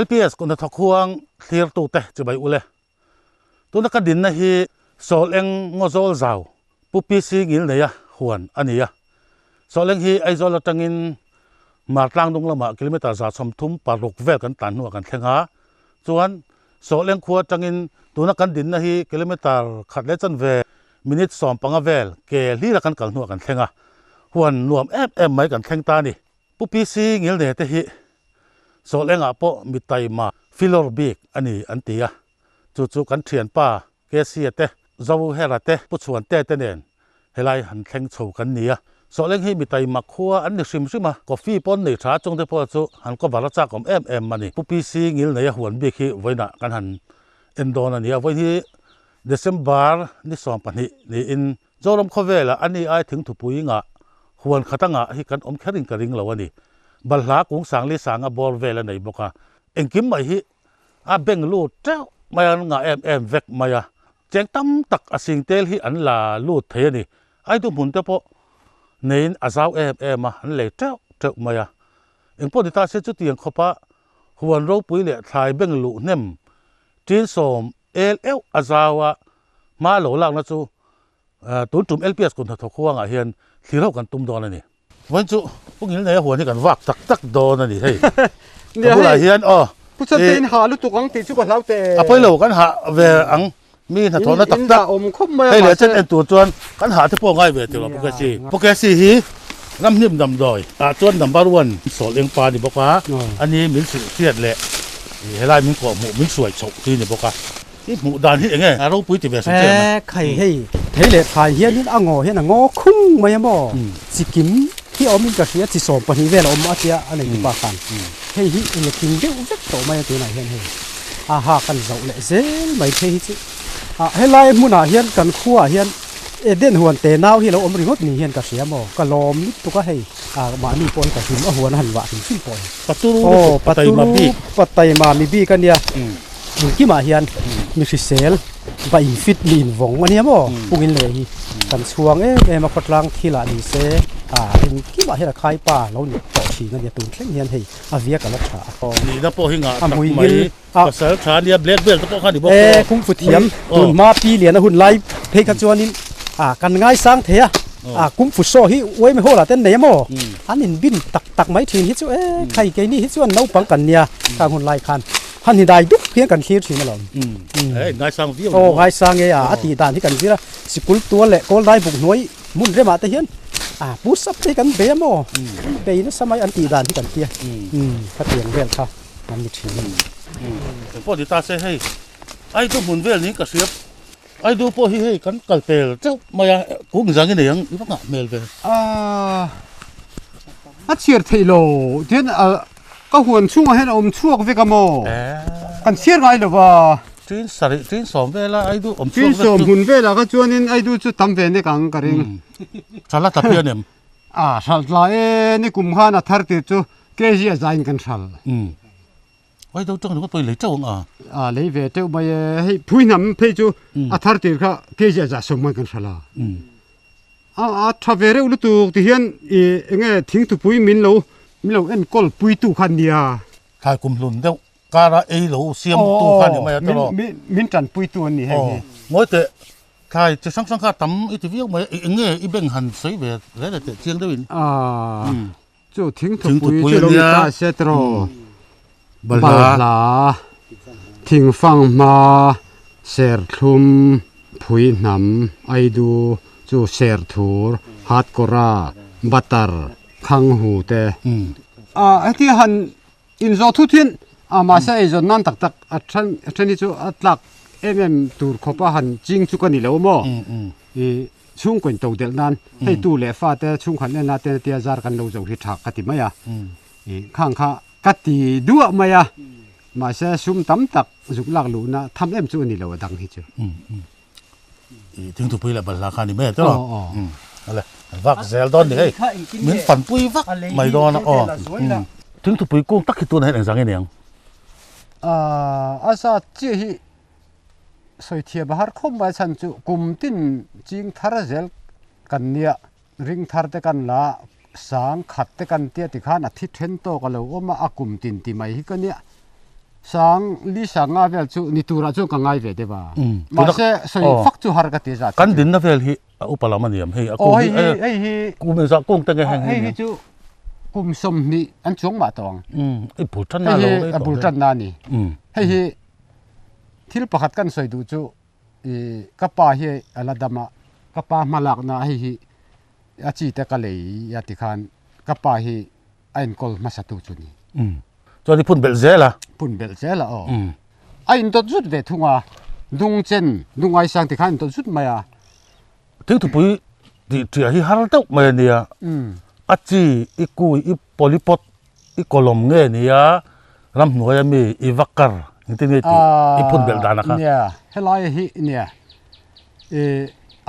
LPS คนทักควงเทียร์ตัวเตะจะไปอุเลตัวนักดินนะฮีโซลเองงอโซลเจ้าปุ๊บปีซีกินเนี่ยหวนอันนี้โซลเองฮีไอโซลจังอินมาตั้งตรงละมากิโลเมตรจากสมทุมปารุกเวลกันตันหัวกันเทงหาส่วนโซลเองขวดจังอินตัวนักดินนะฮีกิโลเมตรขัดเลจันเวมินิต2ปังเวลเกลี่ละกันหัวกันเทงหาหวนรวมไม่กันเทงตานี่ปุ๊บปีซีกินเนี่ยเตฮีโซลเองอ่ะพอมีไตมาฟิลอร์บิกอันนี้อันตีจู่ๆกันเทียนป้าเกษีเตะเจ้าเฮระเตะผู้ชวนเตะเน่นเฮลัยหันแข่งโฉกันนี้โซเล้งให้มีไตมาคัวอันนี้ชิมกาแฟปนในชาจงเทพอจู่หันก็บาราจากของมันนี่ผู้ปีซีงิลในหวนเบกีไว้น่ะกันหันเอ็นโดนันนี้ไว้ที่เดซมบาร์นี่สองปันนี่อินเจ้าลมข้าเวละอันนี้ไอถึงถูกปุยงะหวนขัดงะให้กันแค่ริงกระริงแล้ววันนี้บัลลักกุ้งสังลิสังบอลเวลในบอกว่าเอ็งกิมไม่ฮิเบงลูดเจ้ามาอย่างงาเวกมาเจงตั้มตักสิ่งเตลฮิอันลาลูดเทนี่ไอ้ตัวมุนเตปะเนินอาซาวมาอันเล่เจ้ามาเองพอดีตาเสียจุดยังขบหวนเราปุยเล่ทายเบงลูเนมจีนสมอาซาวมาหลงลังนะจูตุนจุ่มLPS คนทักขวางเฮียนที่เรากันตุ้มโดนนี่วันจูพวกนี้ในหัวนี่กันวักตักโดนนี่เฮ้ยผู้หลายเฮียนผู้ชายตีนหาลูกตุกอังตีชุกเราแต่ไปโลกันหาเวอังมีหน้าท้องตักอมคุ้มมาให้เหลือเช่นตัวจวนกันหาที่พวกง่ายเวทีเราพวกแกฮีน้ำนิ่มดำดอยจวนดำบารวนสอนเลี้ยงปลาดิบอกว่าอันนี้มิ้นเสียดแหละเฮลัยมิ้นกว่าหมูมิ้นสวยฉกที่นี่บอกว่าที่หมูดานที่ไงเราปุ้ยติเวสเจมันไข่ให้เทเลทายเฮียนี่งอเฮียงอคุ้งมายังบ่สิกิมที่อมินกับเฮียที่สอนปนิเวลอมอาเซียอะไรที่ปากันเฮ้ยเอ็งกินเดี๋ยวจะโตมาตัวไหนเฮียเฮ้ยหากันเจ้าเละเซ่ไม่เฮ้ยสิเฮ้ยไล่มุนาเฮียกันขั้วเฮียเด่นหัวเตนาวที่เราอมริงดนี่เฮียกับเสียมก็ลมตุกให้มามีปนกับหิมหัวหันวะหิมขึ้นปนปัตตุมามีบีกันเนี่ยมึงกี่มาเฮียนมีสิเซลใบฟิตลีนวงวันนี้บ่ปุ่งเลยกันช่วงมาพัดลังที่ละนี่เซ่มึงกี่มาเฮียนขายป่าเราเนี่ยต่อชีกันเนี่ยตุนเข่งเฮียนให้เวียกันรักษานี่นะพอหิงไม่ภาษาชาเนี่ยเบลดก็พอขันดิบ่คุ้มฟุตเทียมตุนมาปีเหรียญหุ่นไล่เพกันจวนนี้กันง่ายสร้างเทียกุ้มฟุตโซ่ฮิไว้ไม่โหล่ะเต้นไหนมั้งอันนี้บินตักไม้ทีฮิตชัวใครแกนี่ฮิตชัวน้าปังกันเนี่ยการหุ่นไล่คันฮันนี่ได้ดุเพียงกันคิดสิมาหรอง่ายสร้างวิวง่ายสร้างอติดานที่กันสิละสกุลตัวแหละก็ได้บุกน้อยมุ่นเรียมาแต่เห็นปูสับที่กันเบี้ยมั้งเบี้ยนี่สมัยอันติดานที่กันเตี้ยถ้าเตียงเวลค่ะมันมีถึงพอดีตาเซ่ให้ไอ้ตัวหุ่นเวลนี้ก็เสียบไอ้ดูพอให้กันกัลเปลเจ้ามากุ้งจังนี่ยังอีพวกเมลเวลเชียร์ไทยโลเช่นก็หวนช่วงให้อมช่วงเวกโมกันเชียร์ไงหรือว่าจีนสองเวลาไอ้ดูอมช่วงจีนสองหุ่นเวลาก็ชวนนี่ไอ้ดูจะทำเวรในกังกระเริงชาลาตะเพียนเนี่ยชาลานี่กุมภาพันธ์ทัดติดจูเกจิอาจารย์กันชาลไอ้ดูจังหวะไปเลยเจ้าเลยเวเจ้าไปให้พูดน้ำเพจูทัดติดก็เกจิอาจารย์สมัยกันชาลาถ้าเวรอุลุตุที่เห็นเงี้ยทิ้งตุปุยมินโลเอ็นกอลปุยตู้คันเดียถ่ายกลุ่มหลุนเดียวการะเอโลเสียมตู้คันเดียวไม่ตลอดมินจันปุยตู้นี่ให้งอยเตะถ่ายจะสังข้าตั้มอีทีวีออกมาเงี้ยอีเบ่งหันใส่เวรแล้วเตะเชียงได้วินจู่ทิ้งตุปุยเนี่ยเสตโรบัลลาทิ้งฟังมาเสร์ทุมปุยน้ำไอดูจู่เสร์ทูร์ฮัดกราบัตเตอร์ขังหูเตะไอ้ที่หันอินโซทุทินมาใช้จนนั่นตักฉันนี่จู่หลักตูร์ขบหันจริงชุกันนี่แล้วมั้งช่วงก่อนตัวเดียวนั้นให้ตู้เล่ฟ้าแต่ช่วงขันเนี่ยนาเตเตียจาร์กันเราจะริทักกันที่ไหมข้างข้ากัดที่ดูไหมมาใช้ชุ่มตั้มตักจุกหลักลูนะทำจู่นี่แล้วดังที่จู่ถึงถูกพูดแล้วบัลลังก์นี่ไม่ตลอดอะไรวักเซลดอนนี่ให้เหมือนฝันปุยวักไม่โดนนะถึงถูกปุยกุ้งตักขี้ตัวไหนหนังสังเงียงอาซาจีฮีสวยเทียบหาร์คมไปฉันจูกุมตินจิงทาร์เซลกันเนี่ยริงทาร์เตกันละสังขัดเตกันเตียติขานอาทิตย์เทนโตกันแล้วว่ามาอากุมตินที่ไม่ฮิกันเนี่ย sang li sang nga vel chu ni tura chu ka ngai ve de ba ma se soi fak chu har ka ti za kan din na vel hi upalamaniam hi aku hi ku me sa kong tang hang hi chu kum som ni an chung ma tong ai pu than na lo ai pu than na ni hi thil pakhat kan soi du chu ka pa hi ala dama ka pa malak na hi achi te ka lei ya ti khan ka pa hi ain kol ma sa tu chu ni cho ni phun bel zela o ain to zut ve thunga dung chen dung ai sang ti khan to zut ma ya tiếng thu bui thì hi har tau mai nia achi ikui I polipot I kolom nge nia ram hnuai mi I vakar intini ti I phun bel dana kha nia helai hi nia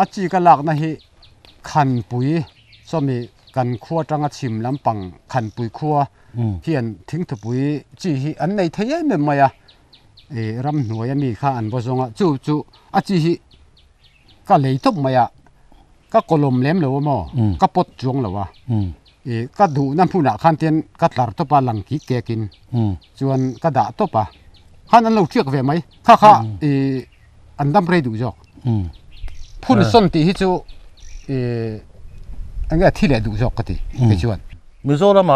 achi ka lak na hi khan pui somi kan khuwa tanga chim lampang khan pui khuwa hian thing thu pui chi hi an nei thei me maya ram hnuai mi kha an bo zonga chu achi hi ka lei top maya ka kolom lem lo mo ka pot chuang lo wa ka du nam phuna khan ten ka tlar to pa lang ki ke kin chuan ka da to pa khan an lo chiak ve mai kha an dam rei du jok phun son ti hi chu anga thi le du jok ka ti ke chuan Mizoram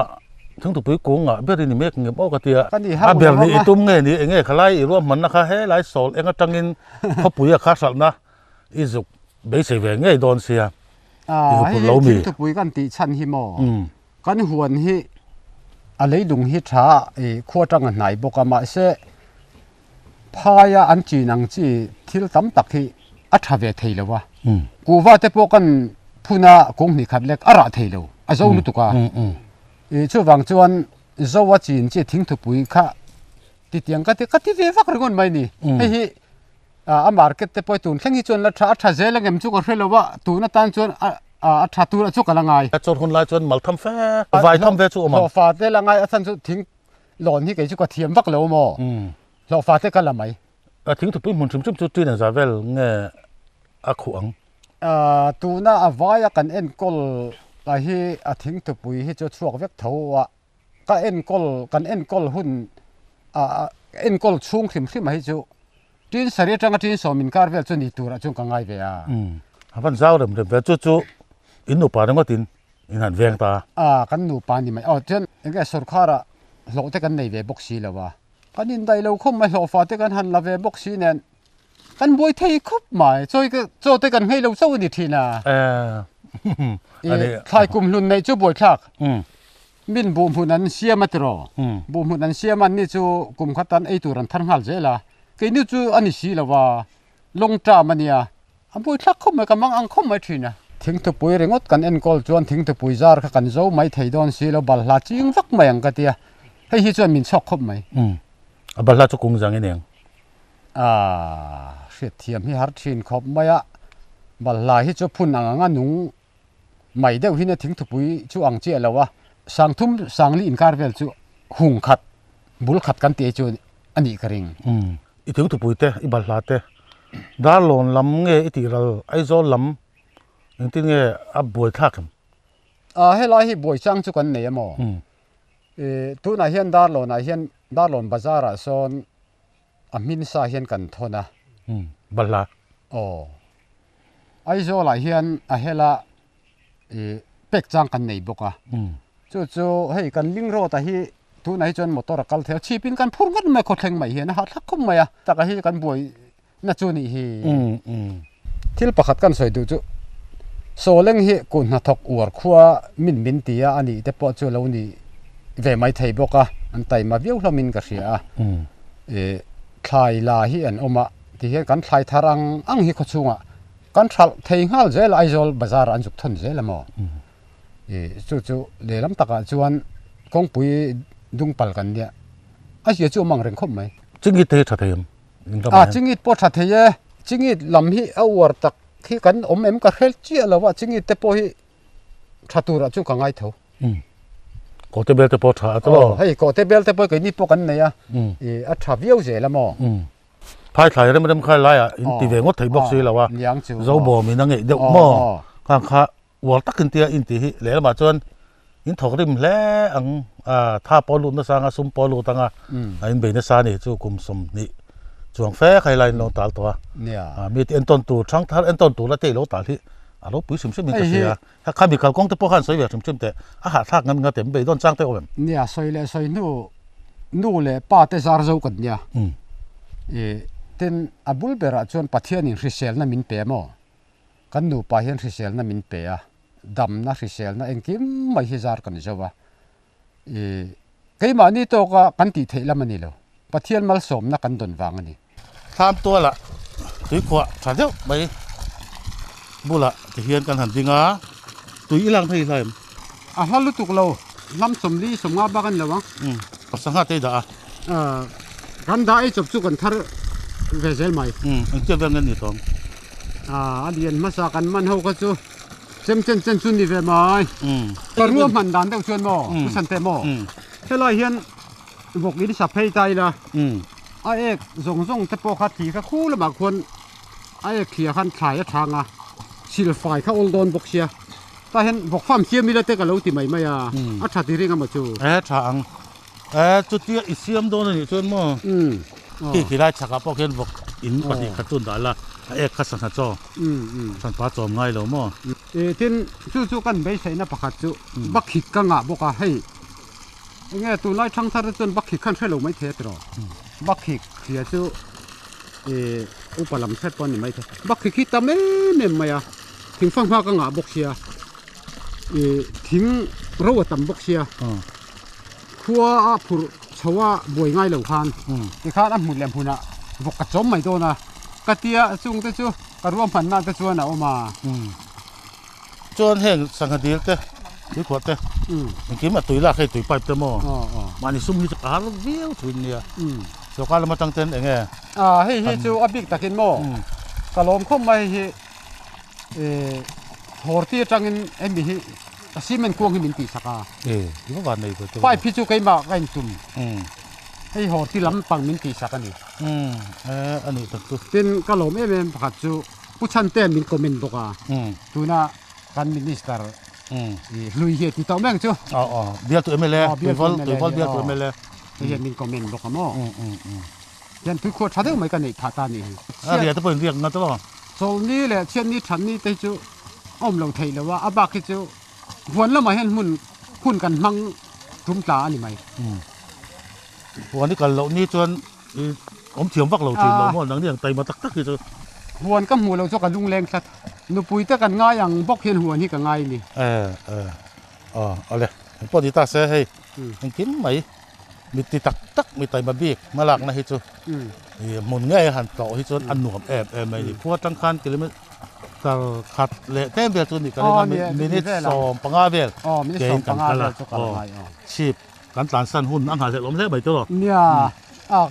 thung tu pui kong beri ni mek ngem o ka tia a ber ni itum nge ni enge khalai I ro man na kha he lai sol enga tangin kho pui kha sal na izuk be se ve nge don sia hi tu pui kan ti chan hi mo kan huan hi a leidung hi tha khuwa tang hnai boka ma se phaya an chi nang chi thil tam tak hi a tha ve thei lowa kuwa te po kan phuna kong ni khat lek ara thei lo a zo lu tuka chu wang chuan zo wa chin chi thing thu pui kha ti tiang ka ti ve vak ringon mai ni hi a market te poi tun thlengi chuan la tha zel ngem chu ko hrelowa tu na tan chuan a tha tu chu ka langai a chon hun lai chuan mal tham fe vai tham ve chu ma lo fa te langai a than chu thing lon hi ke chu ka thiam vak lo mo lo fa te ka lamai a thing thu pui mun chum chu tin za vel nge a khuang tu na a vaya kan en kol la hi a thing tu pui hi chu chuak vek tho wa ka en kol hun en kol chung khim hi chu tin sari tanga tin so min kar vel chu ni tura chung ka ngai ve a haban zau rem ve chu in nu pa ngo tin in han veng ta kan nu pa ni mai chen enge sarkara lo te kan nei ve boxi lawa kan in dai lo khom mai lo fa te kan han la ve boxi nen kan boi thei khup mai cho te kan ngei lo so ni thina khai kum lun nei chu boi thak min bum hunan siam atro bum hunan siam an ni chu kum khatan ei turan than hal zela ke ni chu ani si lawa long ta mania am boi thak khom mai kamang ang khom mai thina thing tu pui rengot kan en kol chuan thing tu pui zar kha kan zo mai thei don si lo bal hla ching vak mai ang ka tia hei hi chuan min chok khop mai a bal hla chu kung jang eneng hriat thiam hi har thin khop mai a bal hla hi chu phun anga nung mai deuh hi na thing tu pui chu ang che lawa sang thum sang li in kar vel chu hung khat bul khat kan te chu ani karing I thing tu pui te I bal hla te dar lon lam nge I ti ral ai zo lam tin nge a boi thak helai hi boi chang chu kan nei amo tu na hian dar lon bazara son amin sa hian kan thona balla ai zo la hian a hela pek chang kan nei boka chu hei kan ling ro ta hi tu na hi chon motor kal theo chipin kan phur ngat mai kho thleng mai hian ha thak khom mai a taka hi kan boi na chu ni hi thil pakhat kan soi du chu soleng hi kun na thok ur khuwa min tia ani te po chu lo ni ve mai thei boka an tai ma viu hlomin ka ria thlai la hi an oma ti hian kan thlai tharang ang hi kho chunga kan thal thei ngal zel aizol bazar an juk thon zel amo chu lelam taka chuan kong pui dung pal kan nia a hi chu mang reng khom mai chingi te tha them chingi po tha theye chingi lam hi awar tak khi kan om em ka khel chi alawa chingi te po hi thatura chu ka ngai tho ko te bel te po tha to hei ko te bel te po ke ni po kan nei a a tha viau je lamo phai thai rem khai lai in ti ve ngot thei box si lawa zo bo mi na nge de mo kha wal takin tia in ti hi le ma chon in thok rim hle ang ถ้าปอลุนนะสังสุ่มปอลุตังไอ้เบนสานี่จู่กุมสมนี่ช่วงแฟใครไล่ลงตาลตัวเนี่ยมีเอ็นต้นตูช่างทัดเอ็นต้นตูละเตะโลตาที่เราปุ๋ยสุ่มเชื่อมีแต่เสียถ้าข้ามีการกองตะปอขันสวยแบบสุ่มเชื่อแต่อาหารทากเงินเต็มไปโดนจ้างเตะแบบเนี่ยสวยเลยสวยนู่เลยป้าเตะซาร์โจกันเนี่ยเต็นอับุลเบระจวนปัทเทียนิริเซลน่ะมินเปย์มั้งกันหนูป้าเห็นริเซลน่ะมินเปย์ดำน่ะริเซลน่ะเอ็งกิมไม่ฮิซาร์กันจ้าวะไอ้มานี่ตัวก็กันตีเทละมันนี่แล้วปัทเทียนมัลสมน่ะกันโดนวางนี่ทำตัวละตุยขวาฉันเดียวไปบุละจะเฮียนกันหันจริงอ่ะตุยอีหลังไทยเลยฮัลโหลตุกเราน้ำสมลีสมงาบ้านแล้ววะภาษาฮัตเตดากันได้จบจุกันทาร์เวเซลไหมอันเจ้าเงินนี่ตองอันเดียนมาสักันมันเขาก็จูเจมจุนนี่เวไหมก็รวมมันดันเต้าชวนมั้งผู้สันเตมั้งเท่าไรเฮียนบอกนี้สับให้ใจละไอ้เอกส่งตะโปขัดถีก็คู่ละบางคนไอ้เขียขันขายทางสิลไฟเขาโอลดอนบอกเชียแต่เห็นบอกความเชียมีแล้วแต่ก็เราติดไม่ชัดที่เรื่องมาจูทางจุดที่อิสยามโดนนี่ชวนมั้งที่ได้ชักกับพวกเห็นบอกอินปฏิขัดตุนได้ละเอกขัดสันจอสันป้าจอมง่ายแล้วมั้งที่จู่กันไม่ใช่นะประคัดจูบักขิกกังบอกให้ไงตัวไล่ช่างทาร์จนบักขิกขั้นใช่หรือไม่เท่ตรอบักขิกเสียจูอุปลัมเซตปอนนี่ไม่เท่บักขิกที่ตามเม่ไม่ถึงฟังพากังบอกเสียถึงรู้ว่าตำบอกเสียขัวผู้ชาวบวยง่ายเหล่าพันไอ้ข้าน้ำหุ่นแหลมหุ่นบอกกระจมไม่โดนกระเทียจุงเตจูกระรวมพันนั่นเตจวนเอามาจวนเห็นสังคดีเต้ตุยขวดเต้เมื่อกี้มาตุยลากให้ตุยไปเต้มั้งมันนี่ซุ่มที่จะอาร์วิวทุนเนี่ยเจ้าการเรามาตั้งเต้นเองไงให้จูอับบิกตะกินมั้งกระลมเข้ามาให้หัวที่จังเอ็มบีซีเมนต์กวงให้มินตีสักยี่ห้อวันไหนก็ไปพิจูไก่มาไก่ตุ่มให้หัวที่ล้ำปังมินตีสักนี่อันนี้ตั้งตัวเป็นกระโหลกเอ็มผัดจูผู้ชันเต้มินคอมเมนต์บอกตัวน่ะการมินิสเตอร์ลุยเหตุที่ต่อแม่งจูเบียร์ตัวเอเมเล่ตัวฟอลเบียร์ตัวเอเมเล่เหตุมินคอมเมนต์บอกมั้งยันทุกคนชัดเจนไม่กันนี่ท่าตานี่เดี๋ยวจะเป็นเรียกงั้นตลอดโซนนี้แหละเช่นนี้ฉันนี่แต่จูอ้อมเราไทยแล้วว่าอาบักจูหวนแล้วมาเห็นหุ่นกันมั่งทุ่มตาอันนี้ไหมวันนี้กันเรานี่จนผมเถียงวักเราถึงเราหมดหนังเนี่ยไตมาตักคือจะหวนกับหัวเราจะกันลุงแรงสัตว์นูปุยแต่กันง่ายอย่างบอกเห็นหัวนี่ก็ง่ายนี่เอาเลยพอดีตาเสียให้ยังกินไหมมีตีตักมีไตมาบีกมาหลักนะฮิจูหมุนง่ายหันต่อฮิจูอันหนุ่มแอบไม่ดีพวกตั้งคันกิโลเมตรก็ขัดเละเต็มเบียร์ตัวนี้ก็เลยมินิสองปังอาเบียร์เก่งกันกันละชีพกันตานสั้นหุ่นอันหาเสร็จล้มเละไปตัวเนี่ย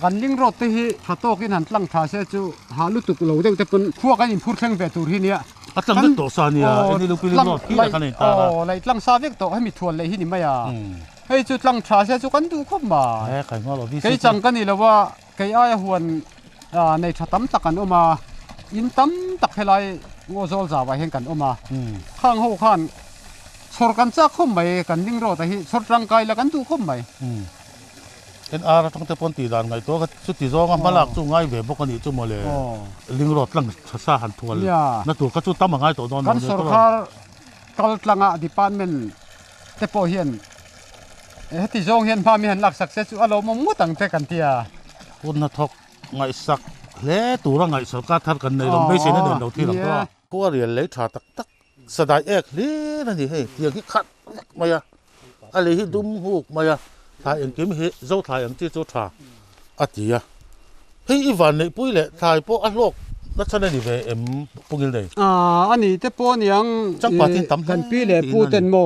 กันลิงรถที่ถ้าโตกินหันตั้งท่าเสียจูหาลุตุกเหลวแต่เป็นพวกกันอินพูดแข่งเวทูที่เนี่ยตั้งแต่ตัวซานี่อันนี้ลูกพี่ลูกน้องที่ละกันนี่ตาเลยตั้งซาเวกโตให้มีทวนเลยที่นี่ไม่ให้จุดตั้งท่าเสียจูกันดูเข้ามาใครง้อเราใครจังกันนี่แล้วว่าใครอ้ายหวนในชะตั้มตักกันออกมาอินตั้มตักให้ไรงูโซลจ่าไว้เห็นกันออกมาข้างหูข้างสดกันจักเข้าไปกันดิ้งรอแต่ที่สดร่างกายแล้วกันดูเข้าไปเป็นอาร์ตั้งแต่ปนตีดานไงตัวก็สุดที่ร้องมาหลักจู่ง่ายเว็บพวกนี้จู่มาเลยลิงรอดตั้งช้าหันทัวร์นั่นตัวก็จู่ตั้มง่ายตัวโดนกันสดข้ากลลังอ่ะดิพาร์ตเมนต์แต่พอเห็นที่จงเห็นพามีเห็นหลักสักเซสอารมณ์มุ่งตั้งแต่กันเทียคุณนัทกไงสักเละตัวร่างไงสกัดทัดกันในลมไม่ใช่ในเดินเราที่หลังตัวพวกเรียนเลยชาตักสดายเอกเละนั่นดิเฮ้ยอย่างที่ขัดมาอะอะไรที่ดุมหูกมาอะถ่ายอย่างกิมเฮเจ้าถ่ายอย่างที่เจ้าถ่ายอัดจีอะเฮ้ยอีวันในปุ้ยแหละถ่ายพวกอัดโลกนัชนันนี่เวเอ็มปุ่งเลยอันนี้แต่พวกนี้ยังจังปาที่ตั้มกันปีเลยพูดเต็มโม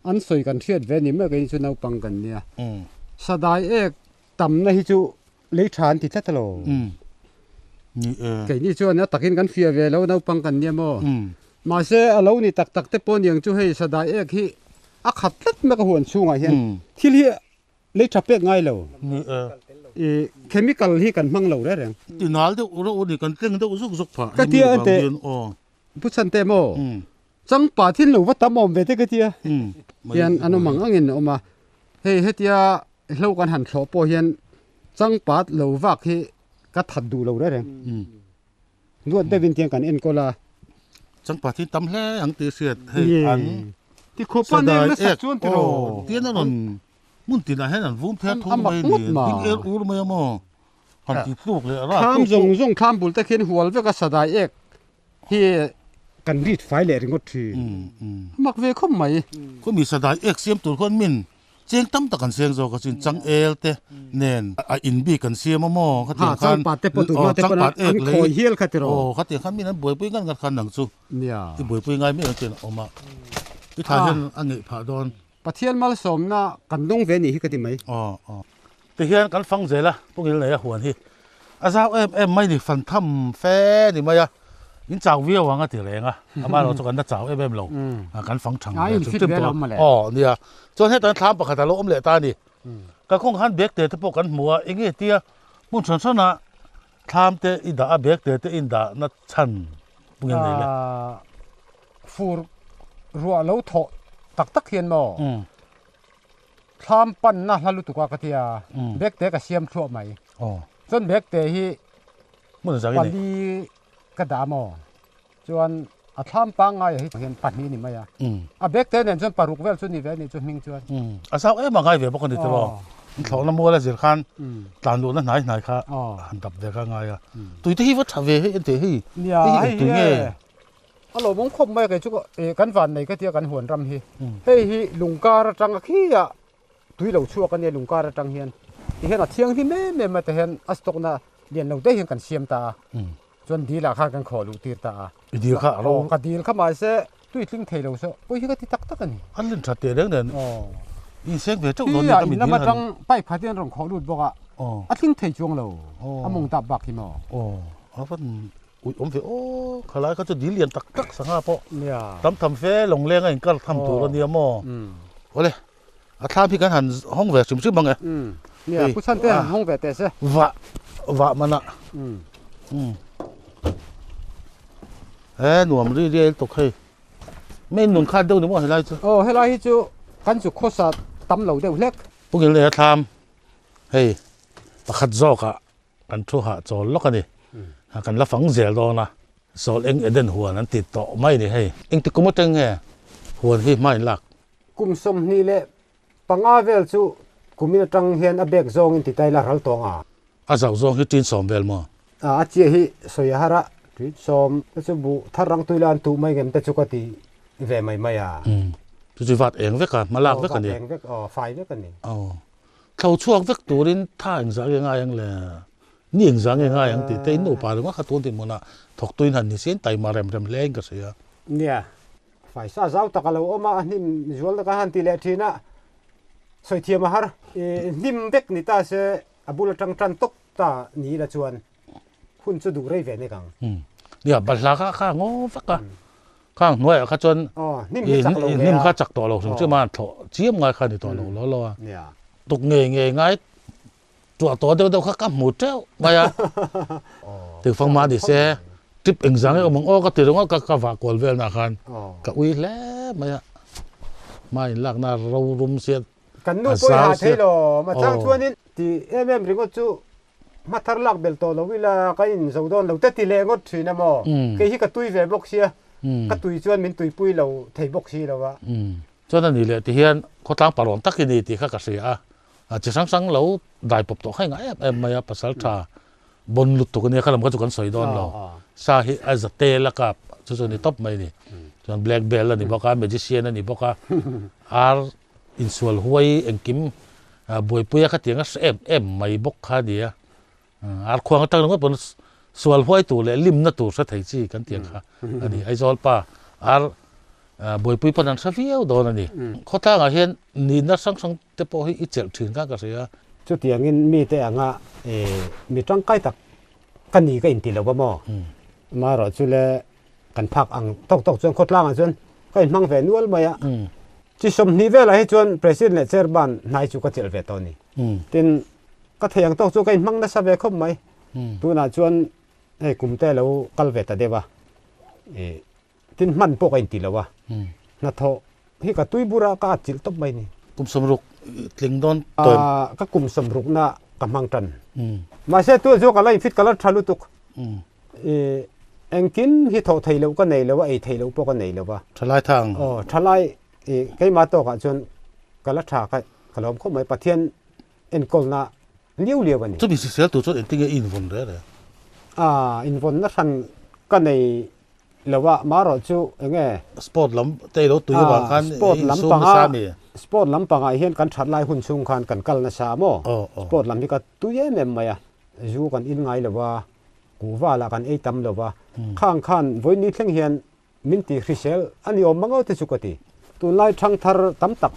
อันสวยกันเทียดเวนี่เมื่อกี้ชุนเอาปังกันเนี่ยสดายเอกตั้มในที่จูเลี้ยชานที่เทตโลนี่ไก่นี่ชวนนะตักกินกันเฟียเวแล้วเอาปังกันเนี่ยโมมาเสียเรานี่ตักแต่ปนยังจูให้สดายเอกที่อักขัดเล็ดไม่กระหวนช่วงไงเห็นที่เลี้ยเลี้ยชับเป็ดง่ายเราเคมีคอลที่กันมั่งเราได้แรงที่นั่นเดี๋ยวเราอุดกันเต็งเดี๋ยวสุกผ่าก็เทียแต่ผู้ชันเตโมจังป่าที่เราวัดตามอมเวทก็เทียยันอันนั้นมั่งอันเงินออกมา hei hetia hlo kan han thlo po hian changpat lo wak hi ka that du lo re reng nuat devin tiang kan en kola chẳng phải thì tấm lẽ anh tự sệt hay anh ti kho pa ne na sa chuan ti ro tiền nó còn muốn tiền là hết là vốn phép thông bay nè tiền eo u mà mà còn chỉ thuộcเลยra tham zong zong tham bul ta khen hual ve ka sadai ek hi kan rit fai le ringot thi mak ve khom mai cóมีสดายเอ็กเซียมตัวคนมินเจียงตั้มตะกันเสียงโซก็สิจังเอลเตเน่นอินบีกันเสียมมอเขาเตียงคันจังปัดเอกเลยโอ้เขาเตียงคันมีนั้นบวยปุ้ยกันกันคันหนังซูเนี่ยที่บวยปุ้ยไงไม่เอาเตียงออกมาที่ถ่ายเห็นอันนี้ผ่าโดนปะเทียนมาสมนะกันดงเวนี่ก็ดีไหมอ๋อแต่เห็นกันฟังเสร็จละพวกนี้เลยหัวที่อาซาเอ็มไม่ได้ฟันทำแฟนี่มาอะยินจ่าววิววังก็ตีแรงอ่ะอามาเราจะกันได้จ่าวเอ็มเรากันฟังฉังอ๋อเนี่ยจนให้ตอนทำปกติเราอมเละตานี่ก็คงหันเบรกเตะที่พวกกันหัวเองเตี้ยมุ่งชนชนะทำเตะอินดาเบรกเตะอินดานัดชันพวกนี้เลยฟูรัวเราโถตักเขียนมอทำปั้นนะฮัลลุตุกากะเทียเบรกเตะกับเสียมชั่วไหมจนเบรกเตะที่ปันดีกระดามอจวนอาทำปังไงเห็นปันนี้นี่ไหมเบรกเตะเนี่ยจนปารุกเวลจนนี่เวลนี่จนมิงจวนอาซามาไงเวลพวกนี้ตลอดเขาน้ำมัวแล้วสิคันตานดูนั่นไหนค่ะหันดับเด็กไงอ่ะตุยที่วัดชาเวให้เตะให้ตุยเงี้ยฮัลโหลมงคบไม่กันชุกกันฝันในก็เที่ยวกันหวนรำฮีเฮ้ยลุงการจังขี้อ่ะตุยเราชั่วกันเนี่ยลุงการจังเฮียนที่เห็นอ่ะเที่ยงที่แม่มาแต่เห็นอัสตกน่ะเรียนเราได้เห็นกันเสียมตาจนดีละข้ากันขอลูกตีตาดีค่ะเราก็ดีเข้ามาเสียตุยทิ้งเทเราเสียโอ้ยก็ที่ตักกันนี่อันเล่นชัดเจนเรื่องนั้นอีเสียงเวทโดนนี่ก็มีน้ำมันจังไปพาเทียนรองขอลูกบอกอ่ะอัดทิ้งเทจวงเราอมงตับบักที่มอเอาเป็นอุ้ยอมเฟโอ้ขลายเขาจะดีเรียนตักสังหาเพาะทำเฟลงแรงไอ้ก็ทำตัวกันเนี่ยมอโอ้เลยอาทามพี่กันหันห้องแหวกชิมบังไงเนี่ยผู้ชันเต้ห้องแหวกแต่เสียวะมันอ่ะหนุ่มเรียตกให้ไม่หนุนคาดเดิมหรือว่าให้ไรจูให้ไรจูกันจุโคสะตำเหล่าเดียวเล็กพวกนี้เลยทำเฮ้ยประคัดจอกะกันชั่วหาจอล็อกกันนี่กันละฝังเสียดอนะสอลเอ็งเดินหัวนั้นติดต่อไม่นี่ให้เอ็งติดกุมตึงไงหัวที่ไม่หลักกุมสมนี่แหละปังอาเวลจูกุมินจังเฮียนอเบกซองอินติไตละรัลตองอาสาวซองที่จีนสอมเวลมาอาเจียฮิสวยฮาระจีนสอมจะบุทารังตุยลานตุไม่เงินแต่จุกติเวไม่จุดวัดเองเวกันมาลากเวกันนี่เองเวกไฟเวกันนี่เขาช่วงเวกตัวนี้ท่าอย่างสังง่ายอย่างเลยนี่อย่างสังง่ายอย่างติดแต่โนป่าหรือว่าขัดตัวติดมันอ่ะถกตุยหันนี่เส้นไตมาเร็มแรงก็เสียเนี่ยไฟซาเจ้าตะกะเราออกมานี่จวลตะกะหันติเลทีน่ะสวยเทียมหานิ่มเวกนี่ตาเสอบุลจังตกตานี่ละจวนคุณจะดูไรเวนี่กังเนี่ยบัลลาข้างงฟักกันข้างหน่วยข้าจนนิ่มข้าจักต่อเราถึงจะมาถอเจียมง่ายข้าในต่อเราล้อตกเงยง่ายตัวเดียวข้ากับหมดเจ้าไปอ่ะถึงฟังมาดิเซ่ทริปเอ็งสังก็มึงก็ติดว่าก็ฝากกอลเวลนาคันก็อุ้ยแล้วไม่หลักน่าเรารุมเสียกันนู่นไปหาเทโลมาทางชวนนี้ที่ริงก็จู่มาทาร์ลักเบลโตเราเวลาก็อินสุดอนเราแต่ที่เลงก็ถือนะโมก็ฮิกตุยเวบล็อกเสียก็ตุยชวนมินตุยปุยเราเทบล็อกเสียแล้ววะจนนั่นนี่แหละที่เฮียนเขาตั้งปารอนตักนี่ที่ข้าก็เสียจะสังเราได้ปบต่อให้ไงไม่ภาษาชาบนลุดตัวกันเนี่ยข้าเราก็จุกันสอยดอนเราสาเหตุอาจจะเตะละกับส่วนนี้ท็อปไม่นี่ส่วนแบล็กเบลนี่บอกว่าเมจิเซียนนี่บอกว่าอาร์อินสวลหวยเอ็งกิมบวยปุยก็เตียงก็เอ็มไม่บอกข้าเดียอาร์ควงก็ตั้งว่าเป็นสวลหวยตัวเลยลิมนั่นตัวสัตย์จีกันเตียงค่ะอันนี้ไอจอลป้าอาร์บวยปุยปนันสักเดียวโดนนี่เขาตั้งเห็นนี่นักสังเตปให้อิจฉาถึงกันก็เสียจุดเตียงมีแต่งะมีจังไก่ตักกันนี่ก็อินติแล้วว่ามั่มารอจุเลกันพักอังตกจนโคตรล่างจนก็อินมังเวนัวมาอ่ะที่สมนิเวลให้จนประธานเลเซอร์บันนายจุกเจลเวตอนนี้ทีนก็เทียงตกจุกันมังได้สับเวคมไหมตัวน่าจนให้กลุ่มแต่เรากัลเวตเดวะทีนมันพวกอินติแล้ววะนัทโตที่กับตุยบุระก็จิลตบไปนี่กลุ่มสมรุก tling don ka kum som ruk na kamang tan ma se tu zo kala fit kala thalu tuk engkin hi tho theilo ka nei lo ai theilo po ka nei lo ba thalai thang thalai cái mà to cả chun kala tha ka kalom kho mai pathian en kol na liu liu ani chu bi si sel tu chu en ting in von re in von na than ka nei lawa ma ro chu enge sport lam te lo tu ba kan sport lam panga hian kan that lai hun chung khan kan kal na sa mo sport lam ni ka tu ye mem maya zu kan in ngai lawa ku wa la kan ei tam lawa khang khan voi ni thleng hian min ti hrisel ani om mango te chu ka ti tu lai thang thar tam tak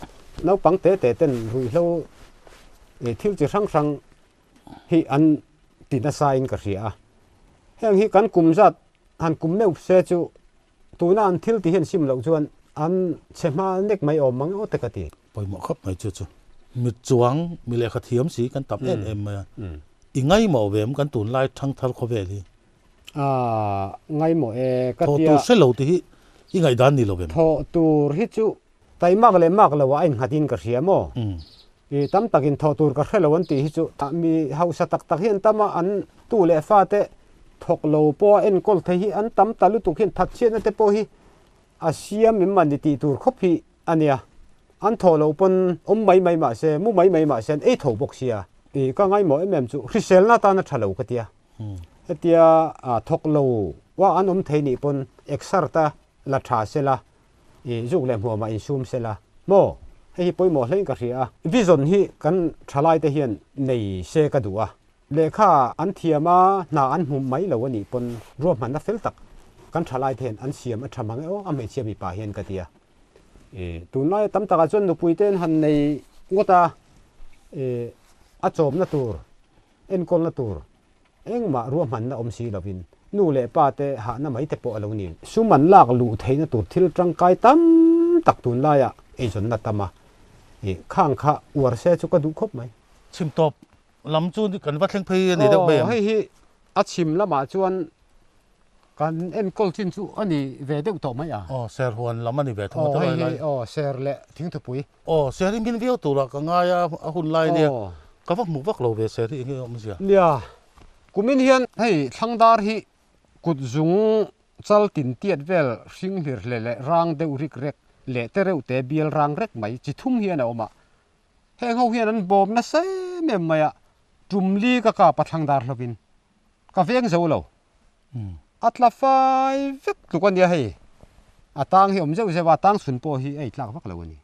nau pang te ten hui lo thil chi sang hi an ti na sa in ka ria heng hi kan kum zat han kum meu se chu tu na an thil ti hian sim lo chuan an chema nek mai om mang o te ka ti poi mo khap mai chu mi chuang mi le kha thiam si kan tap em ma ingai mo vem kan tun lai thang thar kho ve li ngai mo ka tia to se lo ti hi ngai dan ni lo vem tho tur hi chu tai mak le wa in hatin ka ria mo tam takin tho tur ka khelo an ti hi chu mi hausa tak hian tama an tu le fa te thok lo po en kol the hi an tam talu tu khin that chen te po hi asiam mi man ti tur khop hi ania an tho lo pon mai ma se mu mai ma sen e tho bok sia ka ngai mo em chu hrisel na ta na thalo ka tia hetia thok lo wa an thei ni pon exar ta la tha se la zuk le mo ma in sum se la mo hei poi mo hlein ka ria vision hi kan thalai te hian nei se ka duwa lekha an thiama na an hum mai lo ani pon ro man na fel tak kan thalai then an siam a thamang o a me chiam mi pa hian ka tia tunai tam taka chon nu puiten han nei ngota a chom na tur en kol na tur engma ro man na om si lovin nu le pa te ha na mai te po alo ni suman lak lu theina tur thil tang kai tam tak tun la ya e jon na tama khang kha war se chu ka du khop mai chim top lam chu ni kan wa thleng phei ni deuh be hei hi a chim lama chuan kan en kol chin chu ani ve deuh to mai ser huan lam ani ve thoma to lai ser le thing thu pui ser in bin view tu la ka nga ya a hun lai ne ka vak mu vak lo ve ser hi nge om sia lia kumin hian hei thangdar hi kut zung chal tin tiat vel hring hlir le rang deuh rik rek le te reu te bial rang rek mai chi thum hian a oma heng ho hian an bom na se mem maya tumli ka pathang dar lovin ka veng zo lo atla fai vek tukan dia hei atang hi om zo se wa tang sun po hi ei tlak vak lo ani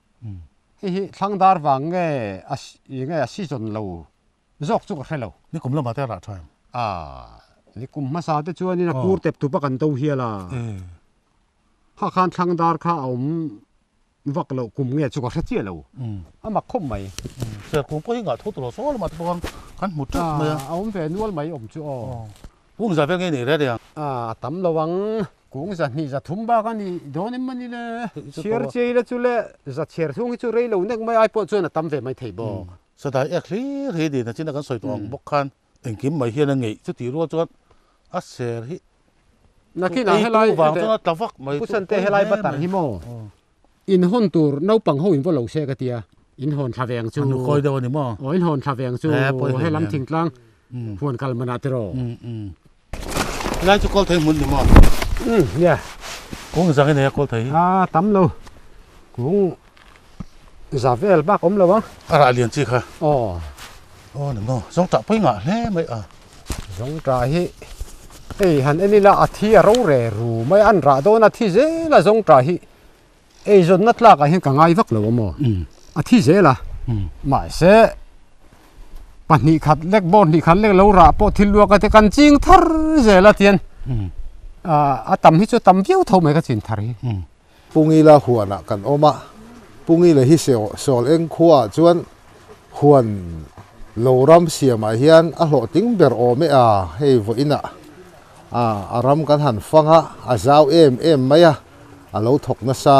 hi thang dar wang nge a season lo zok chu ka hrelo ni kum lo ma te ra thai ni kum ma sa te chuan ni na kur tep tu pa kan to hiala ha khan thang dar kha om vak lo kum nge chu ka hre lo ama khom mai ser kum po hi nga thu tu lo so ma tu kan mu tu ma om ve nual mai om chu kung za ve nge ni re de tam lawang kung za ni za thum ba ka ni donim mani le chiar chei la chu le za chiar thung chu rei lo nek mai ai po chu na tam ve mai thei bo sa dai ek hri di na chin kan soi tong bok khan eng kim mai hian ngei chu ti ro chuan a ser hi na ki na helai wang chu na tawak mai pu san te helai ba tar hi mo in hon tur nau pang ho in vo lo se ka tia in hon thaveng chu nu koi do ni mo in hon thaveng chu he lam thing tlang huan kal mana te ro lai chu kol thei mun ni mo ya kung za ne kol thei tam lo kung za vel ba kom lo wa ara lian chi kha ni mo song ta pai nga hle mai song tra hi ei han eni la athi ro re ru mai an ra do na thi je la song tra hi ei zon na tla ka hin ka ngai vak lo mo athi je la mai se pani khat lek bon ni khan lek lo ra po thil lua ka te kan ching thar je la tian tam hi chu tam viu tho mai ka chin thar hi pungi la huana kan oma pungi le hi sol eng khuwa chuan huan loram siama hian a hlo ting ber o me hei vo ina aram kan han fanga a zau em maya a lo thok na sa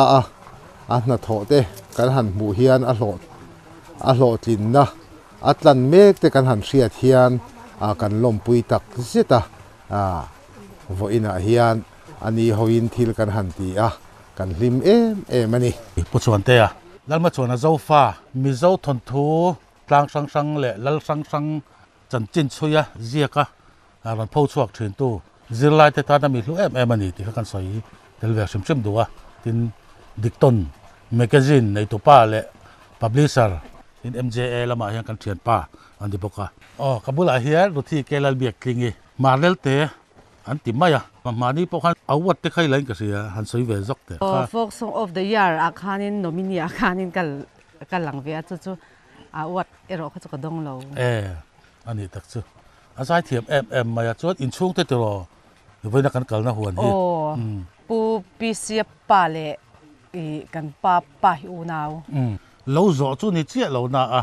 a na tho te kan han mu hian a hlo tlin na atlan mek te kan han hriat hian kan lom pui tak zeta vo ina hian ani hoin thil kan han ti kan hlim em ani pu chuan te lal ma chona zo fa mi zo thon thu tlang sang sang le lal sang sang chan chin chuya ziaka ran pho chuak thin tu zirlai te ta na mi hlu em ani ti kan soi tel ve sim sim duwa tin dikton magazine nei to pa le publisher in MJA lama hian kan thian pa an di boka kabula hian ruthi kelal biak klingi marlel te an ti maya mani po khan awat te khai lain ka sia han soi ve zok te folk song of the year akhanin nominee akhanin kal langvia chu awat ero kha chu dong lo ani tak chu azai thiam em maya chot in chung te te ro voina kan kalna huan hi pu pisia pale I kan pa hi unaw lo zo chu ni chia lo na a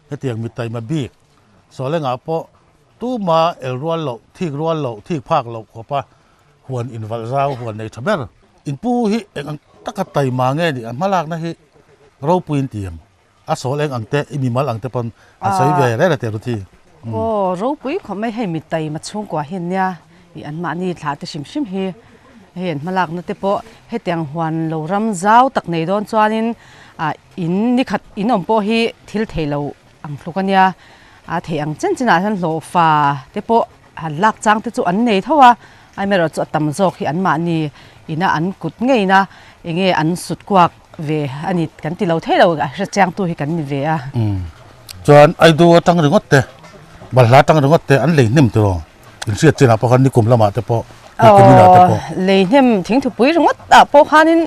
hetiang mi tai ma bi so le nga po tu ma el rual lo thik phak lo ko pa huan in wal zau huan nei thaber in pu hi ang taka tai ma nge ni an malak na hi ro puin tiam a so leng ang te imi mal ang te pon a sai ve re te ru thi ro pui kho mai hei mi tai ma chung kwa hin nya I an ma ni thla te sim hi hen malak na te po hetiang huan lo ram zau tak nei don chuanin in ni khat in om po hi thil theilo ang thlukania thei ang chen china han lo fa te po han lak chang te chu an nei thawa ai mero chu tam zok hi an ma ni ina an kut ngei na enge an sut kwak ve ani kan ti lo theilo ga chang tu hi kan ni ve a chuan ai du tang ringot te balhla tang ringot te an lei nim tu ro in sia china po khan ni kum lama te po lei nem thing thu pui ringot po khanin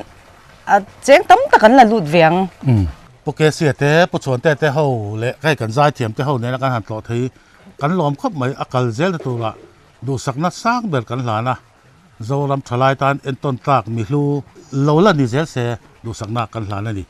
cheng tam takan la lut veng po ke sia te po chon te ho le kai kan zai thiam te ho ne la kan han tlo thei kan lom khop mai akal zel tu la du sakna sang ber kan hlana zoram thalai tan en ton tak mi hlu lo la ni zel se du sakna kan hlana ni